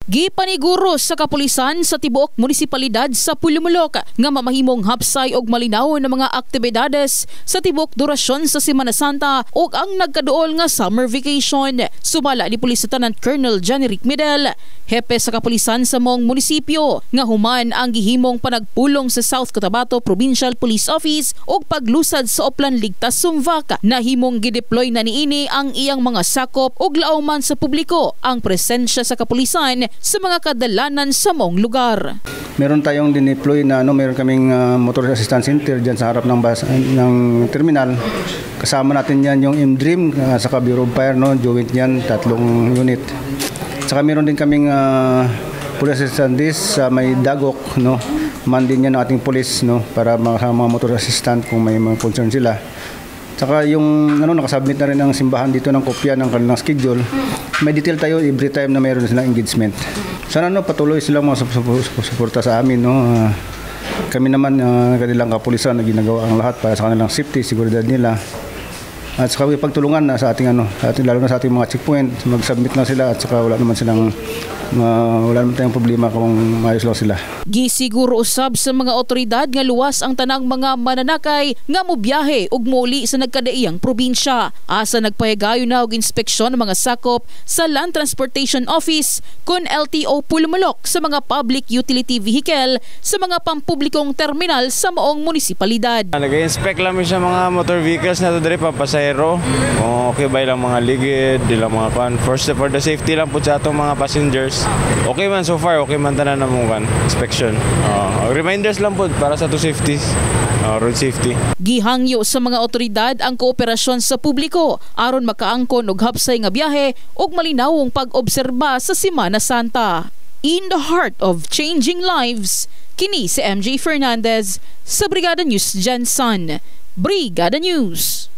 Gipaniguro sa kapulisan sa tibuok munisipalidad sa Pulumulok nga mamahimong hapsay og malinaw na mga aktibidades sa tibuok durasyon sa Semana Santa ug ang nagkaduol nga summer vacation. Sumala ni Pulis Lieutenant Colonel Johnny Rick Midel, hepe sa kapulisan sa mong munisipyo, nga human ang gihimong panagpulong sa South Cotabato Provincial Police Office ug paglusad sa Oplan Ligtas Sumvac na himong gideploy na niini ang iyang mga sakop ug laoman sa publiko ang presensya sa kapulisan sa mga kadalanan sa mong lugar. Meron tayong dineploy na meron kaming motor assistance center diyan sa harap ng terminal. Kasama natin yan yung M-Dream sa Bureau of Fire, joint yan, 3 unit. Saka meron din kaming police assistance sa may Dagok, man din yan ng ating police, para mga motor assistant kung may mga concern sila. Saka yung nakasubmit na rin ang simbahan dito ng kopya ng kanilang schedule. May detail tayo every time na mayroon silang engagement. Sana patuloy silang mga suporta sa amin. Kami naman kanilang kapulisan na ginagawa ang lahat para sa kanilang safety, seguridad nila. At saka pagtulungan na sa ating lalo na sa ating mga checkpoint, mag-submit lang sila at saka wala naman tayong problema kung maayos lang sila. Gisiguro usab sa mga otoridad nga luwas ang tanang mga mananakay nga mobiyahe ug muli sa nagkadaiyang probinsya. Asa nagpahigayon na og inspeksyon ng mga sakop sa Land Transportation Office kun LTO Pulumulok sa mga public utility vehicle sa mga pampublikong terminal sa maong munisipalidad. Nag-inspect lang sa mga motor vehicles na diri papasahero. Okay ba ilang mga ligid, ilang mga first for the safety lang po sa atong mga passengers. Okay man so far, okay man tanan na mong inspection. Reminders lang po para sa to safety, road safety. Gihangyo sa mga otoridad ang kooperasyon sa publiko aron makaangkon og hapsay nga biyahe ug malinawong pag-obserba sa Semana Santa. In the heart of changing lives, kini si MJ Fernandez sa Brigada News Jensen. Brigada News.